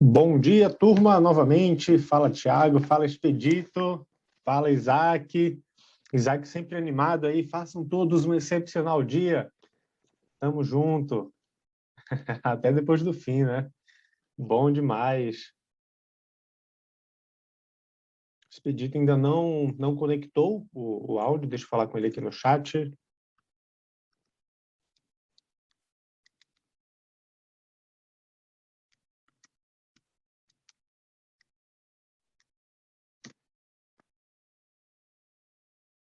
Bom dia, turma, novamente. Fala, Thiago. Fala, Expedito. Fala, Isaac. Isaac sempre animado aí. Façam todos um excepcional dia. Tamo junto. Até depois do fim, né? Bom demais. O Expedito ainda não conectou o áudio. Deixa eu falar com ele aqui no chat.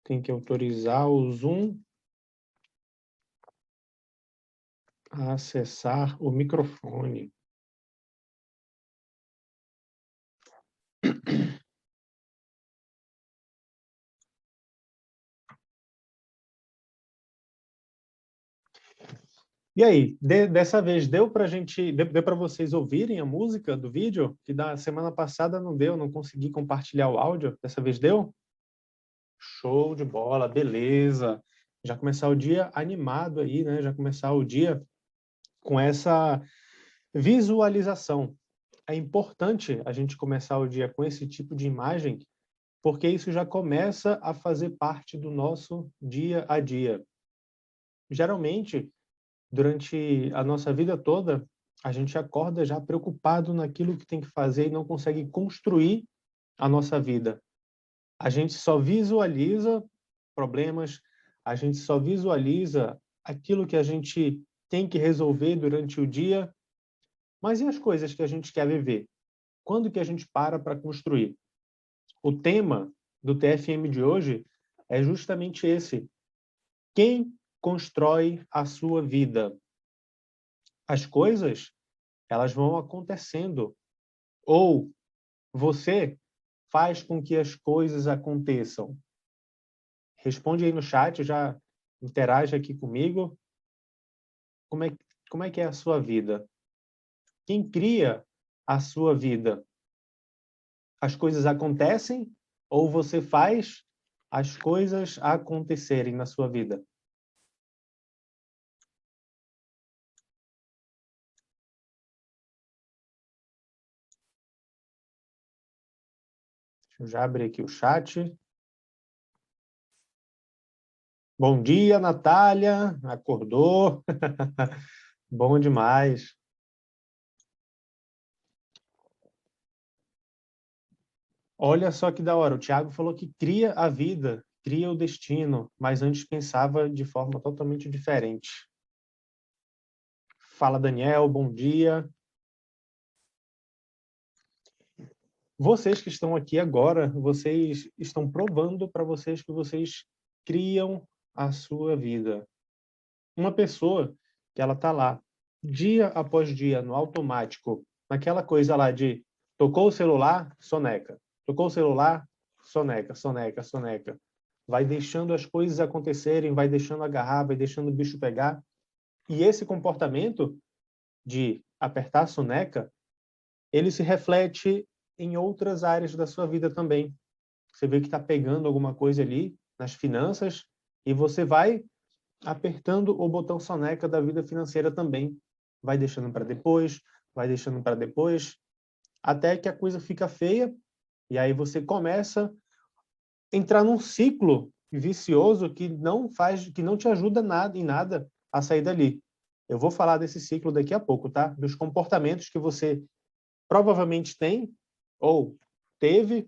Tem que autorizar o Zoom a acessar o microfone. E aí, dessa vez deu para deu para vocês ouvirem a música do vídeo? Que da semana passada não deu, não consegui compartilhar o áudio. Dessa vez deu? Show de bola, beleza. Já começar o dia animado aí, né? Já começar o dia com essa visualização. É importante a gente começar o dia com esse tipo de imagem, porque isso já começa a fazer parte do nosso dia a dia. Geralmente, durante a nossa vida toda, a gente acorda já preocupado naquilo que tem que fazer e não consegue construir a nossa vida. A gente só visualiza problemas, a gente só visualiza aquilo que a gente tem que resolver durante o dia, mas e as coisas que a gente quer viver? Quando que a gente para construir? O tema do TFM de hoje é justamente esse: quem constrói a sua vida? As coisas, elas vão acontecendo, ou você faz com que as coisas aconteçam? Responde aí no chat, já interage aqui comigo. Como é, como é que é a sua vida? Quem cria a sua vida? As coisas acontecem ou você faz as coisas acontecerem na sua vida? Deixa eu já abrir aqui o chat. Bom dia, Natália. Acordou? Bom demais. Olha só que da hora. O Thiago falou que cria a vida, cria o destino, mas antes pensava de forma totalmente diferente. Fala, Daniel. Bom dia. Vocês que estão aqui agora, vocês estão provando para vocês que vocês criam a sua vida. Uma pessoa que ela tá lá dia após dia no automático, naquela coisa lá de tocou o celular, soneca. Tocou o celular, soneca, soneca, soneca. Vai deixando as coisas acontecerem, vai deixando agarrar, vai deixando o bicho pegar. E esse comportamento de apertar a soneca, ele se reflete em outras áreas da sua vida também. Você vê que está pegando alguma coisa ali nas finanças e você vai apertando o botão soneca da vida financeira também. Vai deixando para depois, vai deixando para depois, até que a coisa fica feia e aí você começa a entrar num ciclo vicioso que não te ajuda nada em nada a sair dali. Eu vou falar desse ciclo daqui a pouco, tá? Dos comportamentos que você provavelmente tem ou teve,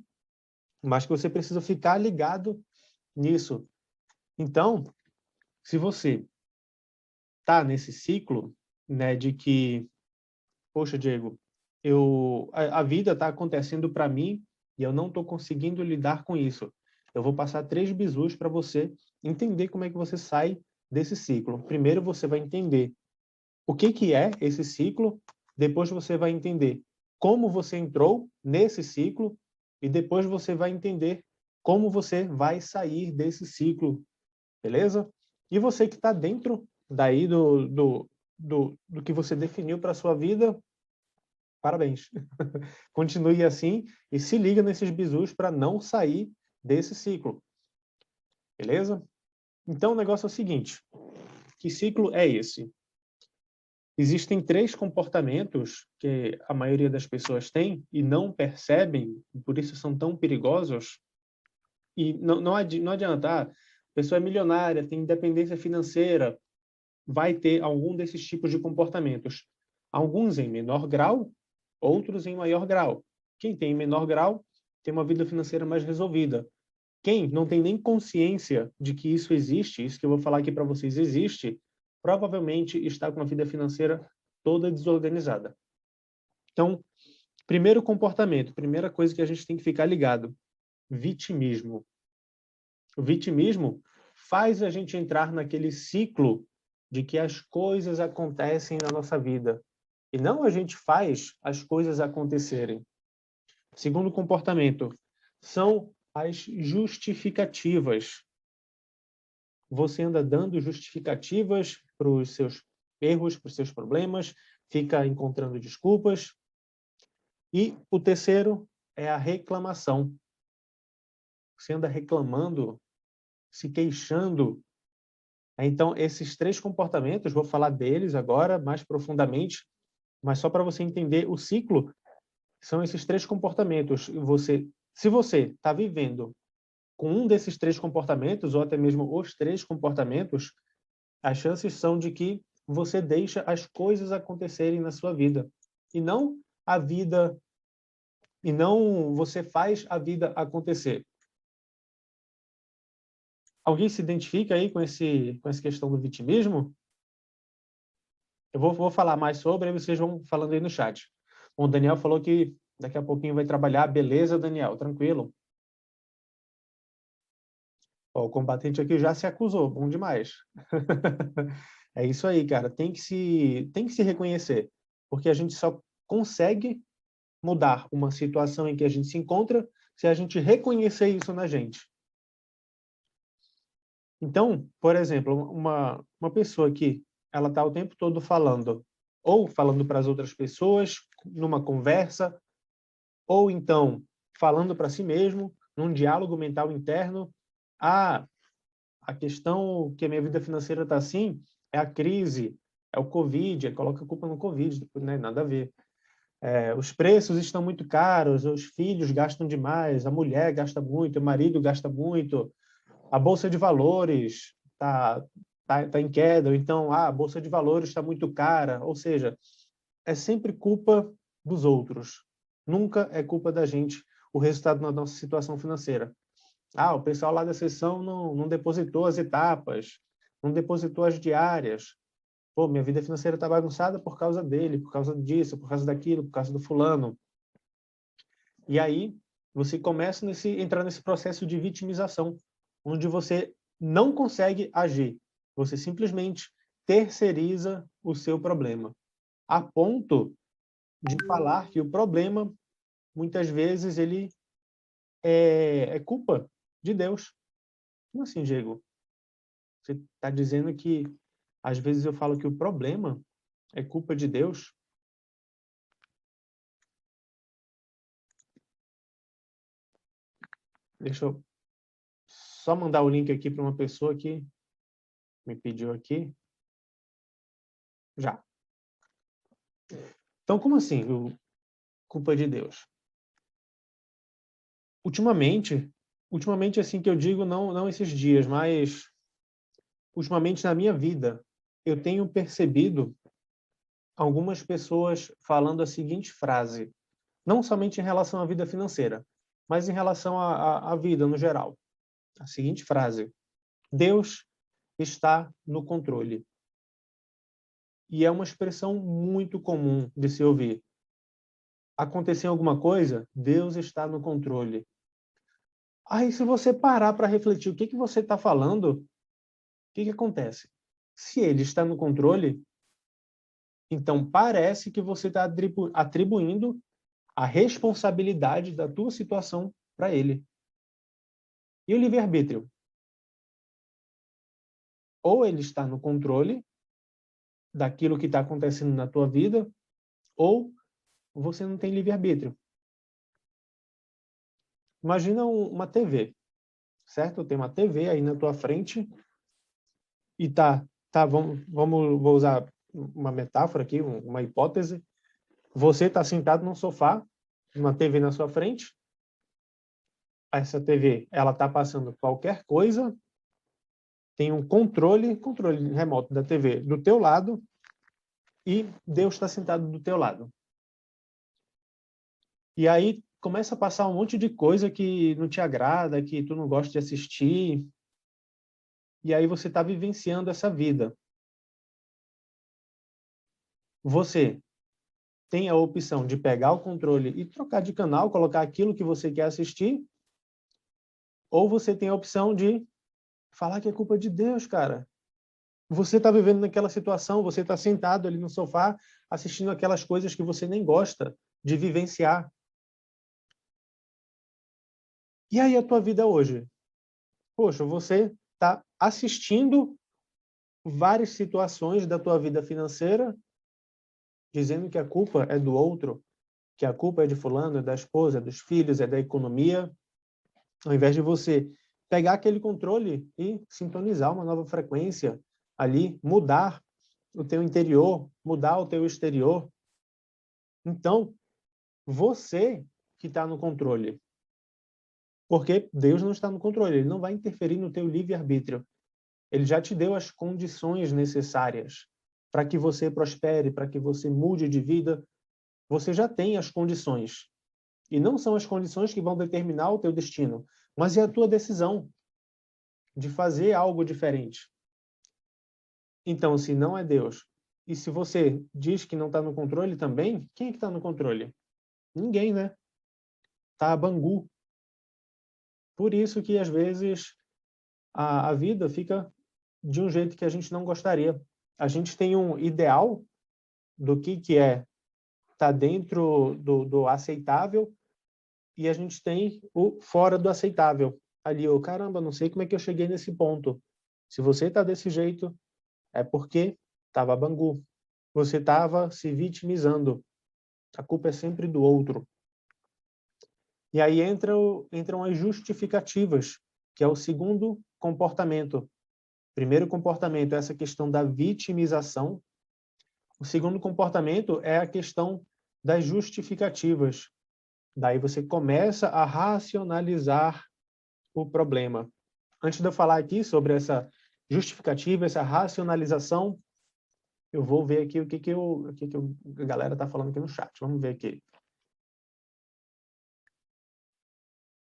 mas que você precisa ficar ligado nisso. Então, se você está nesse ciclo, né, de que, poxa, Diego, a vida está acontecendo para mim e eu não estou conseguindo lidar com isso. Eu vou passar 3 bizus para você entender como é que você sai desse ciclo. Primeiro você vai entender o que é esse ciclo, depois você vai entender como você entrou nesse ciclo e depois você vai entender como você vai sair desse ciclo, beleza? E você que está dentro daí do que você definiu para a sua vida, parabéns. Continue assim e se liga nesses bizus para não sair desse ciclo, beleza? Então o negócio é o seguinte, que ciclo é esse? Existem 3 comportamentos que a maioria das pessoas tem e não percebem, por isso são tão perigosos. E não adianta, a pessoa é milionária, tem independência financeira, vai ter algum desses tipos de comportamentos. Alguns em menor grau, outros em maior grau. Quem tem em menor grau tem uma vida financeira mais resolvida. Quem não tem nem consciência de que isso existe, isso que eu vou falar aqui para vocês existe, provavelmente está com a vida financeira toda desorganizada. Então, primeiro comportamento, primeira coisa que a gente tem que ficar ligado, vitimismo. O vitimismo faz a gente entrar naquele ciclo de que as coisas acontecem na nossa vida e não a gente faz as coisas acontecerem. Segundo comportamento, são as justificativas. Você anda dando justificativas para os seus erros, para os seus problemas, fica encontrando desculpas. E o terceiro é a reclamação. Você anda reclamando, se queixando. Então, esses 3 comportamentos, vou falar deles agora mais profundamente, mas só para você entender o ciclo, são esses 3 comportamentos. Se você está vivendo com um desses 3 comportamentos, ou até mesmo os 3 comportamentos, as chances são de que você deixa as coisas acontecerem na sua vida. E não a vida, e não você faz a vida acontecer. Alguém se identifica aí com essa questão do vitimismo? Eu vou falar mais sobre, aí vocês vão falando aí no chat. O Daniel falou que daqui a pouquinho vai trabalhar. Beleza, Daniel, tranquilo. Ó, o combatente aqui já se acusou, bom demais. É isso aí, cara. Tem que se reconhecer, porque a gente só consegue mudar uma situação em que a gente se encontra se a gente reconhecer isso na gente. Então, por exemplo, uma pessoa que ela está o tempo todo falando, ou falando para as outras pessoas, numa conversa, ou então falando para si mesmo, num diálogo mental interno, a questão que a minha vida financeira está assim é a crise, é o Covid, coloca a culpa no Covid, né? Nada a ver. Os preços estão muito caros, os filhos gastam demais, a mulher gasta muito, o marido gasta muito, a bolsa de valores tá em queda, ou então a bolsa de valores está muito cara, ou seja, é sempre culpa dos outros. Nunca é culpa da gente o resultado da nossa situação financeira. O pessoal lá da sessão não depositou as etapas, não depositou as diárias. Pô, minha vida financeira está bagunçada por causa dele, por causa disso, por causa daquilo, por causa do fulano. E aí você começa a entrar nesse processo de vitimização, onde você não consegue agir. Você simplesmente terceiriza o seu problema, a ponto de falar que o problema, muitas vezes, ele é culpa de Deus. Como assim, Diego? Você está dizendo que, às vezes, eu falo que o problema é culpa de Deus? Deixa eu só mandar o link aqui para uma pessoa que me pediu aqui. Já. Então, como assim, culpa de Deus? Ultimamente assim que eu digo, não esses dias, mas ultimamente na minha vida, eu tenho percebido algumas pessoas falando a seguinte frase, não somente em relação à vida financeira, mas em relação à vida no geral. A seguinte frase: Deus está no controle. E é uma expressão muito comum de se ouvir. Aconteceu alguma coisa? Deus está no controle. Aí, se você parar para refletir o que você está falando, o que acontece? Se ele está no controle, então parece que você está atribuindo a responsabilidade da tua situação para ele. E o livre-arbítrio? Ou ele está no controle daquilo que está acontecendo na tua vida, ou você não tem livre-arbítrio. Imagina uma TV, certo? Tem uma TV aí na tua frente e vou usar uma metáfora aqui, uma hipótese. Você está sentado num sofá, uma TV na sua frente. Essa TV, ela está passando qualquer coisa, tem um controle remoto da TV do teu lado e Deus está sentado do teu lado. E aí começa a passar um monte de coisa que não te agrada, que tu não gosta de assistir. E aí você está vivenciando essa vida. Você tem a opção de pegar o controle e trocar de canal, colocar aquilo que você quer assistir, ou você tem a opção de falar que é culpa de Deus, cara. Você está vivendo naquela situação, você está sentado ali no sofá, assistindo aquelas coisas que você nem gosta de vivenciar. E aí a tua vida hoje? Poxa, você está assistindo várias situações da tua vida financeira, dizendo que a culpa é do outro, que a culpa é de fulano, é da esposa, é dos filhos, é da economia, ao invés de você pegar aquele controle e sintonizar uma nova frequência ali, mudar o teu interior, mudar o teu exterior. Então, você que está no controle. Porque Deus não está no controle, ele não vai interferir no teu livre-arbítrio. Ele já te deu as condições necessárias para que você prospere, para que você mude de vida. Você já tem as condições. E não são as condições que vão determinar o teu destino, mas é a tua decisão de fazer algo diferente. Então, se não é Deus, e se você diz que não está no controle também, quem é que está no controle? Ninguém, né? Tá a Bangu. Por isso que, às vezes, a vida fica de um jeito que a gente não gostaria. A gente tem um ideal do que é estar dentro do aceitável e a gente tem o fora do aceitável. Ali, oh, caramba, não sei como é que eu cheguei nesse ponto. Se você está desse jeito, é porque estava Bangu. Você estava se vitimizando. A culpa é sempre do outro. E aí entram as justificativas, que é o segundo comportamento. Primeiro comportamento é essa questão da vitimização. O segundo comportamento é a questão das justificativas. Daí você começa a racionalizar o problema. Antes de eu falar aqui sobre essa justificativa, essa racionalização, eu vou ver aqui o que a galera está falando aqui no chat. Vamos ver aqui.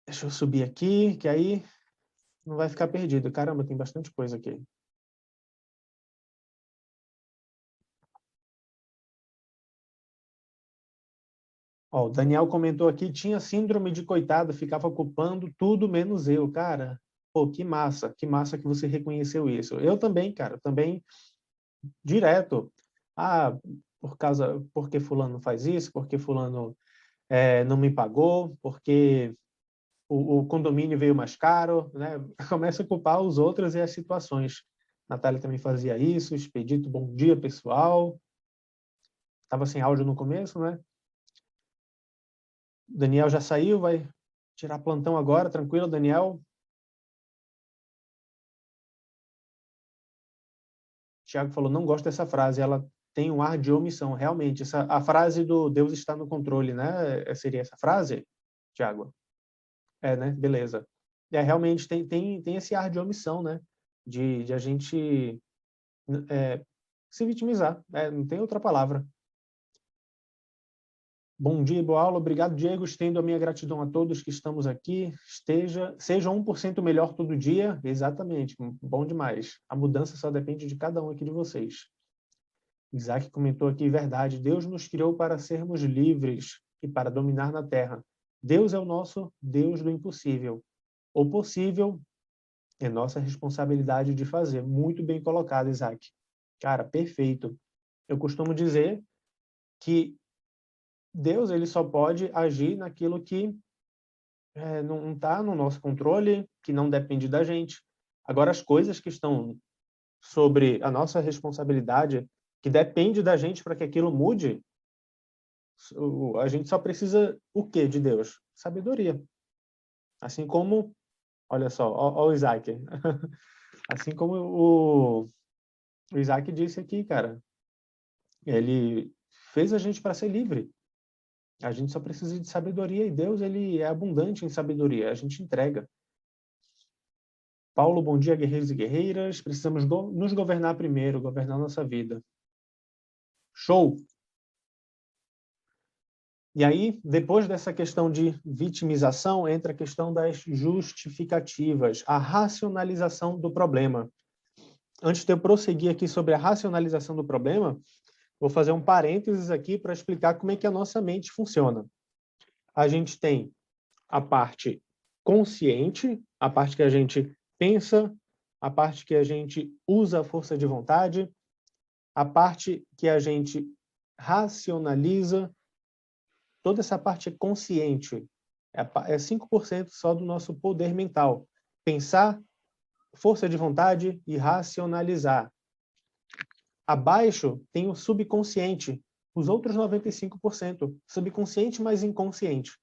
Deixa eu subir aqui, que aí não vai ficar perdido. Caramba, tem bastante coisa aqui. Ó, o Daniel comentou aqui, tinha síndrome de coitado, ficava culpando tudo menos eu. Cara, pô, que massa que você reconheceu isso. Eu também, cara, também direto. Ah, porque fulano faz isso, porque fulano não me pagou, porque o condomínio veio mais caro, né? Começa a culpar os outros e as situações. Natália também fazia isso, Expedito, bom dia, pessoal. Estava sem áudio no começo, né? Daniel já saiu, vai tirar plantão agora, tranquilo, Daniel? Tiago falou, não gosto dessa frase, ela tem um ar de omissão. Realmente, a frase do Deus está no controle, né? Seria essa frase, Tiago? É, né? Beleza. Realmente tem esse ar de omissão, né? De a gente se vitimizar. Não tem outra palavra. Bom dia, boa aula. Obrigado, Diego. Estendo a minha gratidão a todos que estamos aqui. Seja 1% melhor todo dia. Exatamente. Bom demais. A mudança só depende de cada um aqui de vocês. Isaac comentou aqui, verdade. Deus nos criou para sermos livres e para dominar na terra. Deus é o nosso Deus do impossível. O possível é nossa responsabilidade de fazer. Muito bem colocado, Isaac. Cara, perfeito. Eu costumo dizer que Deus ele só pode agir naquilo que não está no nosso controle, que não depende da gente. Agora, as coisas que estão sobre a nossa responsabilidade, que depende da gente para que aquilo mude, a gente só precisa o quê de Deus? Sabedoria. Assim como, olha só, ó o Isaac. Assim como o Isaac disse aqui, cara. Ele fez a gente para ser livre. A gente só precisa de sabedoria e Deus, ele é abundante em sabedoria. A gente entrega. Paulo, bom dia, guerreiros e guerreiras. Precisamos nos governar primeiro, governar nossa vida. Show! E aí, depois dessa questão de vitimização, entra a questão das justificativas, a racionalização do problema. Antes de eu prosseguir aqui sobre a racionalização do problema, vou fazer um parênteses aqui para explicar como é que a nossa mente funciona. A gente tem a parte consciente, a parte que a gente pensa, a parte que a gente usa a força de vontade, a parte que a gente racionaliza. Toda essa parte é consciente. É 5% só do nosso poder mental. Pensar, força de vontade e racionalizar. Abaixo tem o subconsciente, os outros 95%. Subconsciente mais inconsciente.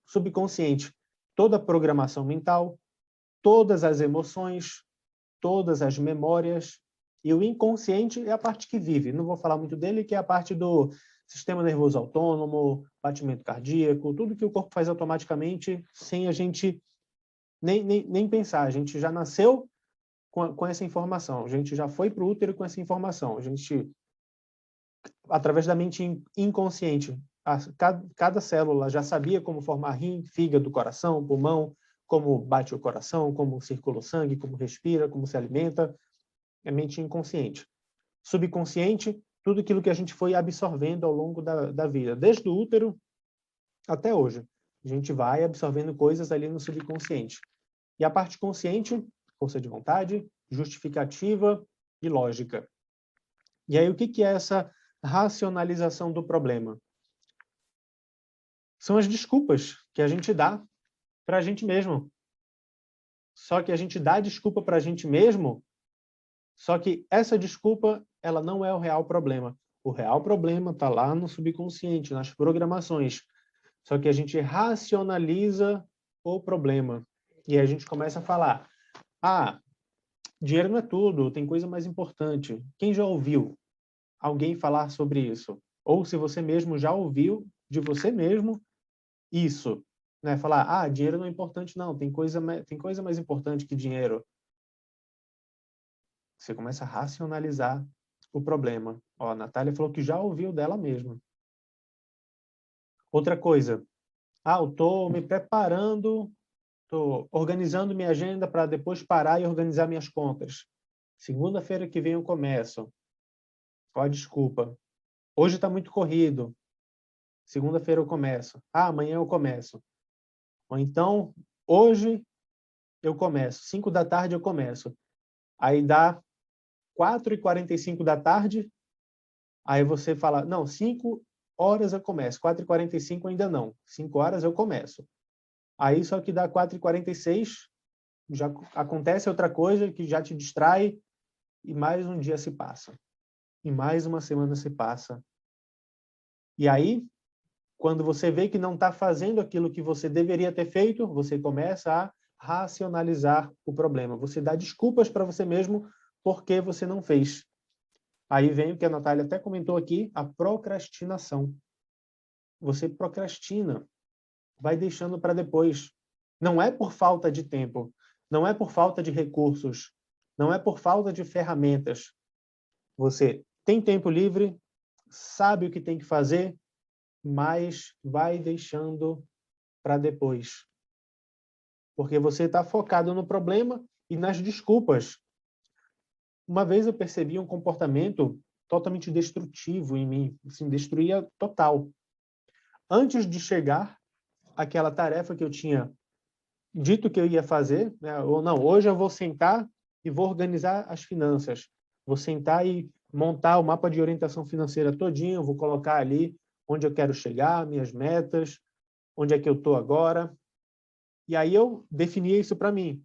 Subconsciente, toda a programação mental, todas as emoções, todas as memórias. E o inconsciente é a parte que vive. Não vou falar muito dele, que é a parte do sistema nervoso autônomo, batimento cardíaco, tudo que o corpo faz automaticamente, sem a gente nem pensar. A gente já nasceu com essa informação. A gente já foi para o útero com essa informação. A gente, através da mente inconsciente, cada célula já sabia como formar rim, fígado, coração, pulmão, como bate o coração, como circula o sangue, como respira, como se alimenta. É mente inconsciente. Subconsciente, tudo aquilo que a gente foi absorvendo ao longo da vida, desde o útero até hoje. A gente vai absorvendo coisas ali no subconsciente. E a parte consciente, força de vontade, justificativa e lógica. E aí, o que é essa racionalização do problema? São as desculpas que a gente dá para a gente mesmo. Só que a gente dá desculpa para a gente mesmo, só que essa desculpa, ela não é o real problema. O real problema está lá no subconsciente, nas programações. Só que a gente racionaliza o problema. E aí a gente começa a falar, dinheiro não é tudo, tem coisa mais importante. Quem já ouviu alguém falar sobre isso? Ou se você mesmo já ouviu de você mesmo isso, né? Falar, dinheiro não é importante não, tem coisa mais importante que dinheiro. Você começa a racionalizar o problema. Ó, a Natália falou que já ouviu dela mesma. Outra coisa, eu estou me preparando, estou organizando minha agenda para depois parar e organizar minhas contas. Segunda-feira que vem eu começo. Qual a desculpa? Hoje está muito corrido. Segunda-feira eu começo. Amanhã eu começo. Ou então, hoje eu começo. 5 da tarde eu começo. Aí dá 4h45 da tarde, aí você fala, não, 5 horas eu começo, 4h45 ainda não, 5 horas eu começo. Aí só que dá 4h46, já acontece outra coisa que já te distrai, e mais um dia se passa. E mais uma semana se passa. E aí, quando você vê que não está fazendo aquilo que você deveria ter feito, você começa a racionalizar o problema. Você dá desculpas para você mesmo porque você não fez. Aí vem o que a Natália até comentou aqui, a procrastinação. Você procrastina, vai deixando para depois. Não é por falta de tempo, não é por falta de recursos, não é por falta de ferramentas. Você tem tempo livre, sabe o que tem que fazer, mas vai deixando para depois. Porque você está focado no problema e nas desculpas. Uma vez eu percebi um comportamento totalmente destrutivo em mim, assim, destruía total. Antes de chegar àquela tarefa que eu tinha dito que eu ia fazer, né, ou não, hoje eu vou sentar e vou organizar as finanças. Vou sentar e montar o mapa de orientação financeira todinho, vou colocar ali onde eu quero chegar, minhas metas, onde é que eu estou agora. E aí eu definia isso para mim.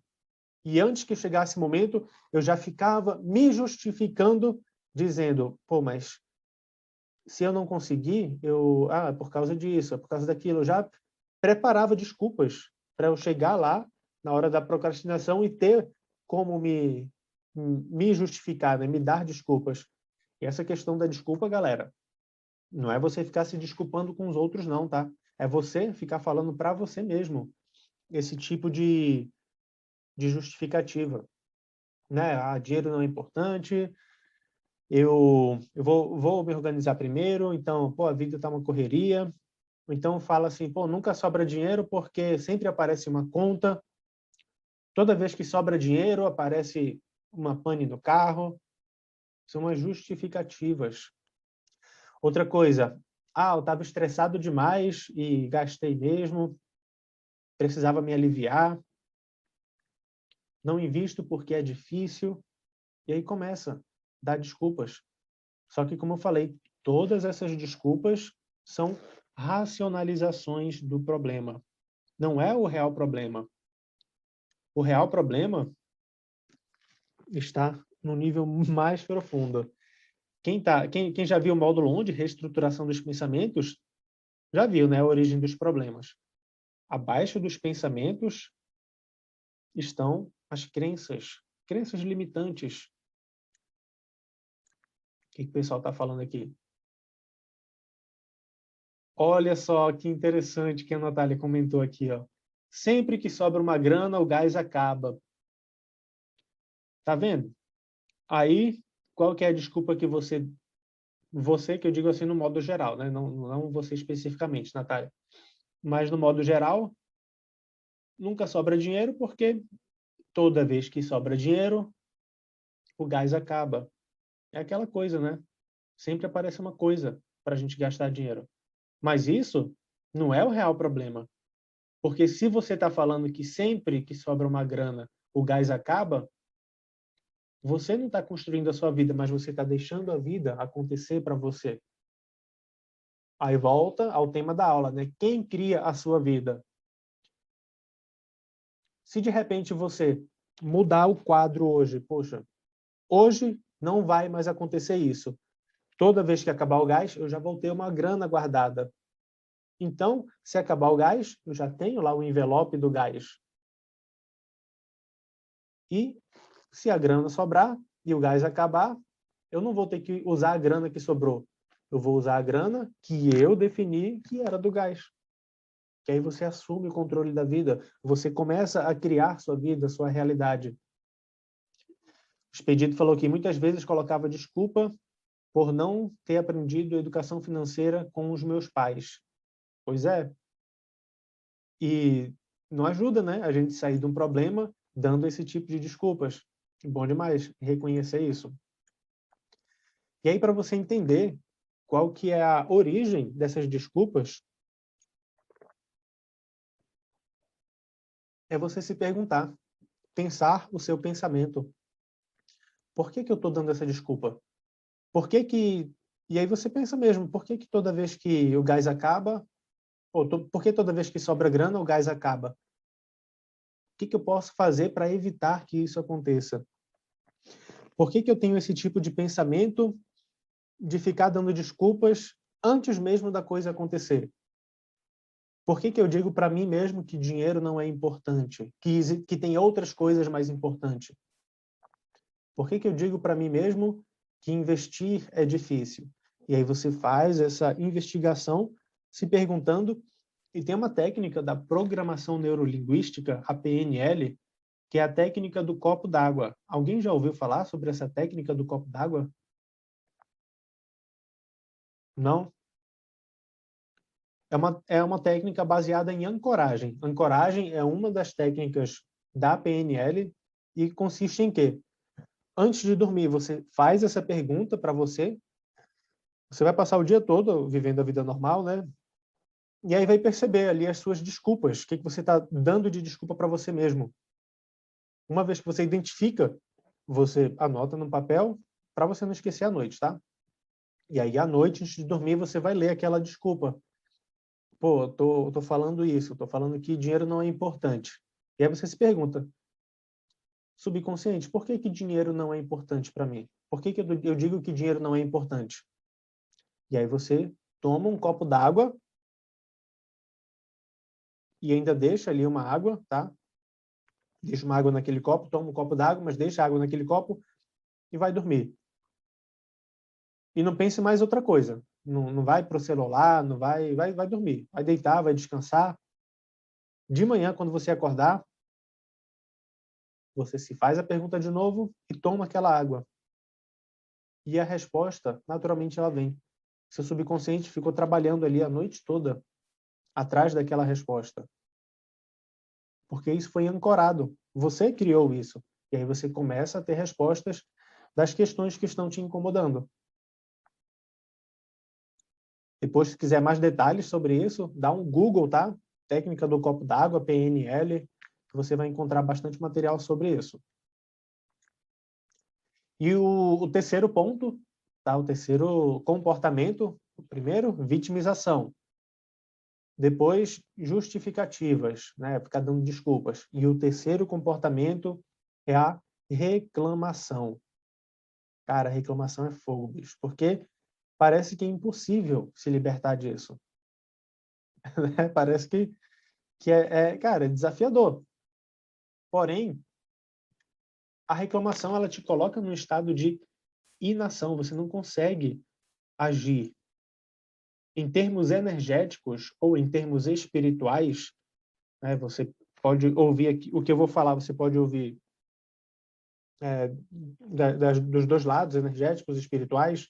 E antes que chegasse o momento, eu já ficava me justificando, dizendo, mas se eu não conseguir, é por causa disso, é por causa daquilo. Eu já preparava desculpas para eu chegar lá, na hora da procrastinação, e ter como me justificar, né? Me dar desculpas. E essa questão da desculpa, galera, Não é você ficar se desculpando com os outros, não, tá? É você ficar falando para você mesmo esse tipo de justificativa, né? Ah, dinheiro não é importante, eu vou me organizar primeiro, então, pô, a vida tá uma correria. Ou então fala assim, pô, nunca sobra dinheiro porque sempre aparece uma conta, toda vez que sobra dinheiro aparece uma pane no carro. São as justificativas. Outra coisa, ah, eu estava estressado demais e gastei mesmo, precisava me aliviar, não invisto porque é difícil, e aí começa a dar desculpas. Só que, como eu falei, todas essas desculpas são racionalizações do problema. Não é o real problema. O real problema está no nível mais profundo. Quem já viu o módulo 1 de reestruturação dos pensamentos, já viu, né, a origem dos problemas. Abaixo dos pensamentos estão as crenças limitantes. O que o pessoal está falando aqui? Olha só que interessante que a Natália comentou aqui, ó. Sempre que sobra uma grana, o gás acaba. Tá vendo? Aí, qual que é a desculpa que você que eu digo assim no modo geral, né? Não você especificamente, Natália. Mas no modo geral, nunca sobra dinheiro porque toda vez que sobra dinheiro, o gás acaba. É aquela coisa, né? Sempre aparece uma coisa para a gente gastar dinheiro. Mas isso não é o real problema. Porque se você está falando que sempre que sobra uma grana, o gás acaba, você não está construindo a sua vida, mas você está deixando a vida acontecer para você. Aí volta ao tema da aula, né? Quem cria a sua vida? Se de repente você mudar o quadro hoje, poxa, hoje não vai mais acontecer isso. Toda vez que acabar o gás, eu já vou ter uma grana guardada. Então, se acabar o gás, eu já tenho lá o envelope do gás. E se a grana sobrar e o gás acabar, eu não vou ter que usar a grana que sobrou. Eu vou usar a grana que eu defini que era do gás. Que aí você assume o controle da vida. Você começa a criar sua vida, sua realidade. O Expedito falou que muitas vezes colocava desculpa por não ter aprendido educação financeira com os meus pais. Pois é. E não ajuda, né? A gente sair de um problema dando esse tipo de desculpas. Bom demais reconhecer isso. E aí, para você entender qual que é a origem dessas desculpas, é você se perguntar, pensar o seu pensamento. Por que que eu estou dando essa desculpa? Por que que... E aí você pensa mesmo, por que que toda vez que o gás acaba, por que toda vez que sobra grana, o gás acaba? O que que eu posso fazer para evitar que isso aconteça? Por que que eu tenho esse tipo de pensamento de ficar dando desculpas antes mesmo da coisa acontecer? Por que que eu digo para mim mesmo que dinheiro não é importante? Que tem outras coisas mais importantes? Por que que eu digo para mim mesmo que investir é difícil? E aí você faz essa investigação se perguntando, e tem uma técnica da programação neurolinguística, a PNL, que é a técnica do copo d'água. Alguém já ouviu falar sobre essa técnica do copo d'água? Não? É uma técnica baseada em ancoragem. Ancoragem é uma das técnicas da PNL e consiste em quê? Antes de dormir, você faz essa pergunta para você. Você vai passar o dia todo vivendo a vida normal, né? E aí vai perceber ali as suas desculpas. O que você está dando de desculpa para você mesmo. Uma vez que você identifica, você anota no papel para você não esquecer à noite, tá? E aí, à noite, antes de dormir, você vai ler aquela desculpa. Pô, tô falando isso, tô falando que dinheiro não é importante. E aí você se pergunta, subconsciente, por que que dinheiro não é importante para mim? Por que que eu digo que dinheiro não é importante? E aí você toma um copo d'água e ainda deixa ali uma água, tá? Deixa uma água naquele copo, toma um copo d'água, mas deixa a água naquele copo e vai dormir. E não pense mais outra coisa. não vai para o celular, não vai dormir, vai deitar, vai descansar. De manhã, quando você acordar, você se faz a pergunta de novo e toma aquela água. E a resposta, naturalmente, ela vem. Seu subconsciente ficou trabalhando ali a noite toda atrás daquela resposta. Porque isso foi ancorado. Você criou isso. E aí você começa a ter respostas das questões que estão te incomodando. Depois, se quiser mais detalhes sobre isso, dá um Google, tá? Técnica do copo d'água, PNL, que você vai encontrar bastante material sobre isso. E o terceiro ponto, tá? O terceiro comportamento, o primeiro, vitimização. Depois, justificativas, né? Ficar dando desculpas. E o terceiro comportamento é a reclamação. Cara, reclamação é fogo, bicho. Porque parece que é impossível se libertar disso. Parece que cara, é desafiador. Porém, a reclamação, ela te coloca num estado de inação. Você não consegue agir. Em termos energéticos ou em termos espirituais, né, você pode ouvir aqui, o que eu vou falar, você pode ouvir dos dois lados, energéticos e espirituais,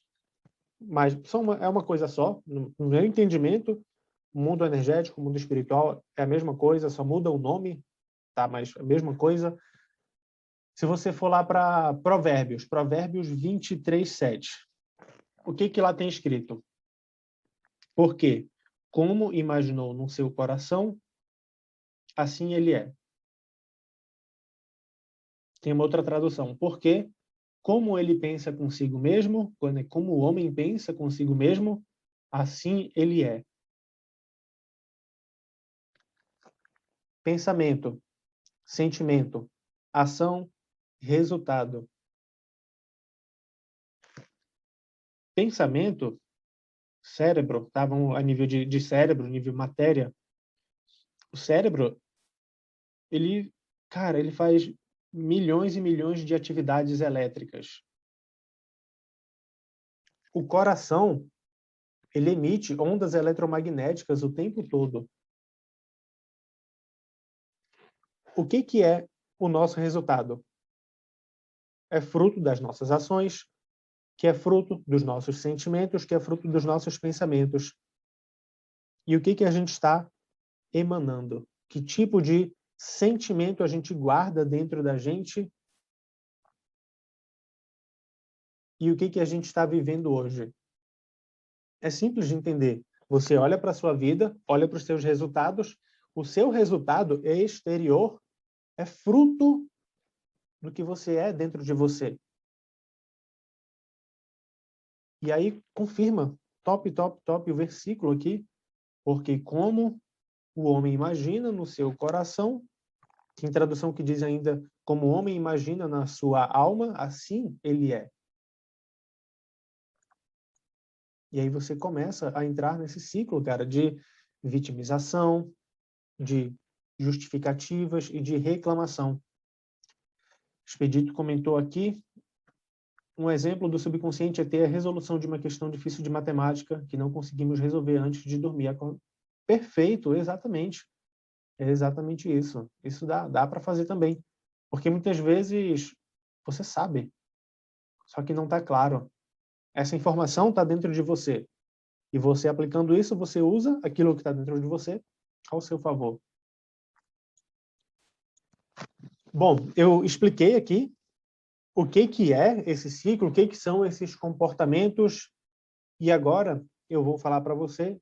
mas é uma coisa só. No meu entendimento, o mundo energético, o mundo espiritual é a mesma coisa, só muda o nome, tá? Mas a mesma coisa. Se você for lá para Provérbios 23:7, o que lá tem escrito? Porque, como imaginou no seu coração, assim ele é. Tem uma outra tradução. Porque, como ele pensa consigo mesmo, como o homem pensa consigo mesmo, assim ele é. Pensamento, sentimento, ação, resultado. Pensamento, cérebro, estavam a nível de cérebro, nível matéria. O cérebro, ele, cara, ele faz milhões e milhões de atividades elétricas. O coração, ele emite ondas eletromagnéticas o tempo todo. O que é o nosso resultado? É fruto das nossas ações, que é fruto dos nossos sentimentos, que é fruto dos nossos pensamentos. E o que a gente está emanando? Que tipo de sentimento a gente guarda dentro da gente? E o que a gente está vivendo hoje? É simples de entender. Você olha para a sua vida, olha para os seus resultados, o seu resultado é exterior, é fruto do que você é dentro de você. E aí confirma, top, top, top, o versículo aqui, porque como o homem imagina no seu coração, tem tradução que diz ainda, como o homem imagina na sua alma, assim ele é. E aí você começa a entrar nesse ciclo, cara, de vitimização, de justificativas e de reclamação. Expedito comentou aqui, um exemplo do subconsciente é ter a resolução de uma questão difícil de matemática que não conseguimos resolver antes de dormir. Perfeito, exatamente. É exatamente isso. Isso dá para fazer também. Porque muitas vezes você sabe, só que não está claro. Essa informação está dentro de você. E você aplicando isso, você usa aquilo que está dentro de você ao seu favor. Bom, eu expliquei aqui o que é esse ciclo, o que são esses comportamentos, e agora eu vou falar para você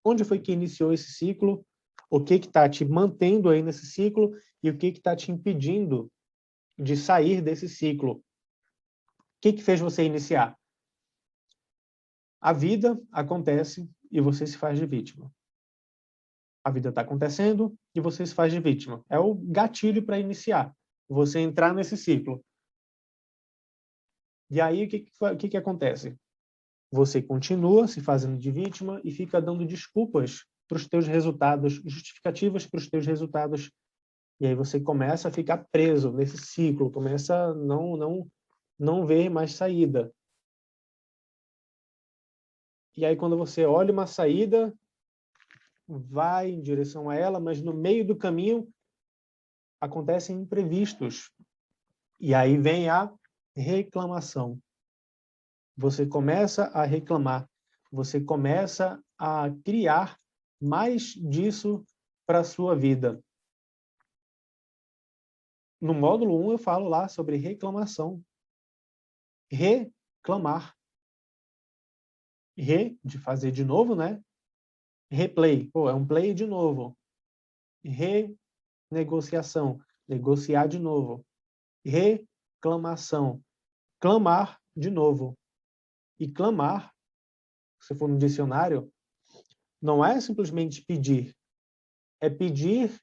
onde foi que iniciou esse ciclo, o que está te mantendo aí nesse ciclo e o que está te impedindo de sair desse ciclo. O que fez você iniciar? A vida acontece e você se faz de vítima. A vida está acontecendo e você se faz de vítima. É o gatilho para iniciar, você entrar nesse ciclo. E aí, o que acontece? Você continua se fazendo de vítima e fica dando desculpas para os teus resultados, justificativas para os teus resultados. E aí você começa a ficar preso nesse ciclo, começa a não ver mais saída. E aí, quando você olha uma saída, vai em direção a ela, mas no meio do caminho acontecem imprevistos. E aí vem a reclamação. Você começa a reclamar. Você começa a criar mais disso para a sua vida. No módulo 1 eu falo lá sobre reclamação. Reclamar. De fazer de novo, né? Replay. Pô, é um play de novo. Renegociação. Negociar de novo. Reclamação. Clamar de novo. E clamar, se for no dicionário, não é simplesmente pedir. É pedir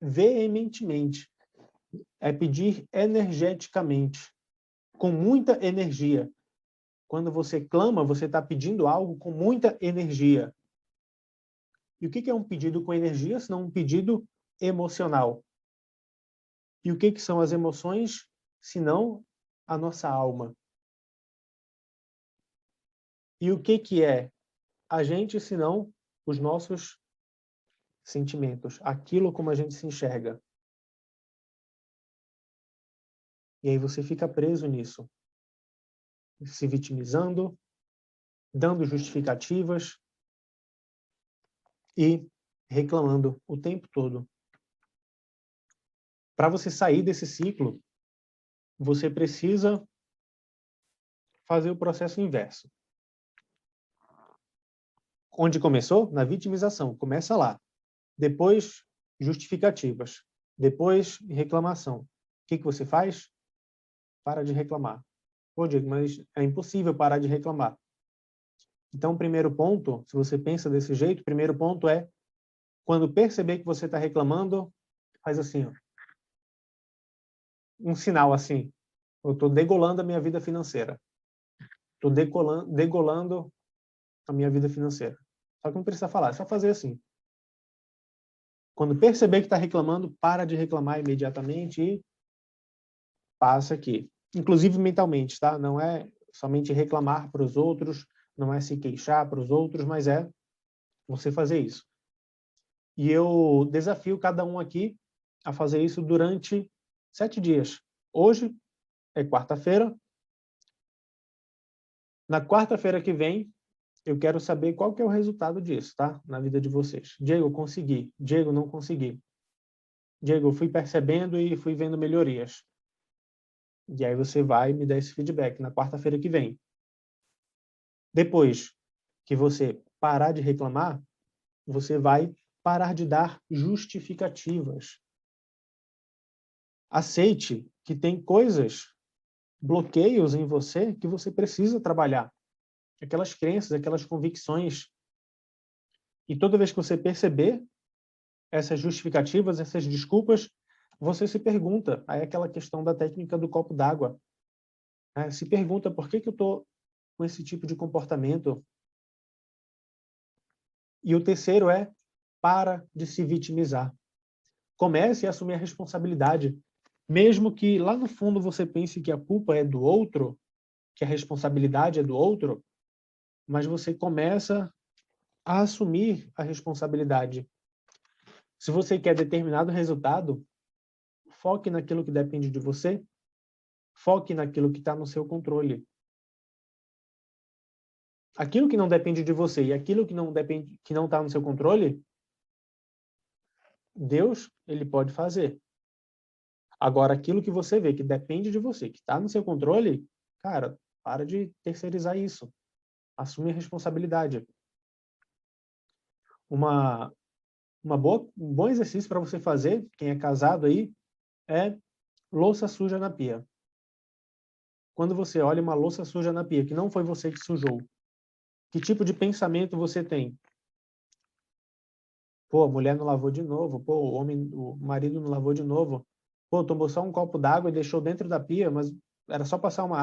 veementemente. É pedir energeticamente. Com muita energia. Quando você clama, você está pedindo algo com muita energia. E o que é um pedido com energia, senão um pedido emocional? E o que são as emoções, senão a nossa alma? E o que é a gente, senão os nossos sentimentos? Aquilo como a gente se enxerga. E aí você fica preso nisso. Se vitimizando, dando justificativas e reclamando o tempo todo. Para você sair desse ciclo, você precisa fazer o processo inverso. Onde começou? Na vitimização. Começa lá. Depois, justificativas. Depois, reclamação. O que você faz? Para de reclamar. Pô, Diego, mas é impossível parar de reclamar. Então, o primeiro ponto, se você pensa desse jeito, o primeiro ponto é, quando perceber que você está reclamando, faz assim, ó. Um sinal assim. Eu estou degolando a minha vida financeira. Estou degolando a minha vida financeira. Só que não precisa falar, é só fazer assim. Quando perceber que está reclamando, para de reclamar imediatamente e passa aqui. Inclusive mentalmente, tá? Não é somente reclamar para os outros, não é se queixar para os outros, mas é você fazer isso. E eu desafio cada um aqui a fazer isso durante 7 dias. Hoje é quarta-feira. Na quarta-feira que vem, eu quero saber qual que é o resultado disso, tá? Na vida de vocês. Diego, eu consegui. Diego, não consegui. Diego, eu fui percebendo e fui vendo melhorias. E aí você vai me dar esse feedback na quarta-feira que vem. Depois que você parar de reclamar, você vai parar de dar justificativas. Aceite que tem coisas, bloqueios em você que você precisa trabalhar. Aquelas crenças, aquelas convicções. E toda vez que você perceber essas justificativas, essas desculpas, você se pergunta, aí é aquela questão da técnica do copo d'água. Né? Se pergunta por que eu estou com esse tipo de comportamento. E o terceiro é, para de se vitimizar. Comece a assumir a responsabilidade. Mesmo que lá no fundo você pense que a culpa é do outro, que a responsabilidade é do outro, mas você começa a assumir a responsabilidade. Se você quer determinado resultado, foque naquilo que depende de você, foque naquilo que está no seu controle. Aquilo que não depende de você e aquilo que não depende, que não está no seu controle, Deus, ele pode fazer. Agora, aquilo que você vê que depende de você, que está no seu controle, cara, para de terceirizar isso. Assume a responsabilidade. Um bom exercício para você fazer, quem é casado aí, é louça suja na pia. Quando você olha uma louça suja na pia, que não foi você que sujou, que tipo de pensamento você tem? Pô, a mulher não lavou de novo. Pô, o marido não lavou de novo. Pô, tomou só um copo d'água e deixou dentro da pia, mas era só passar uma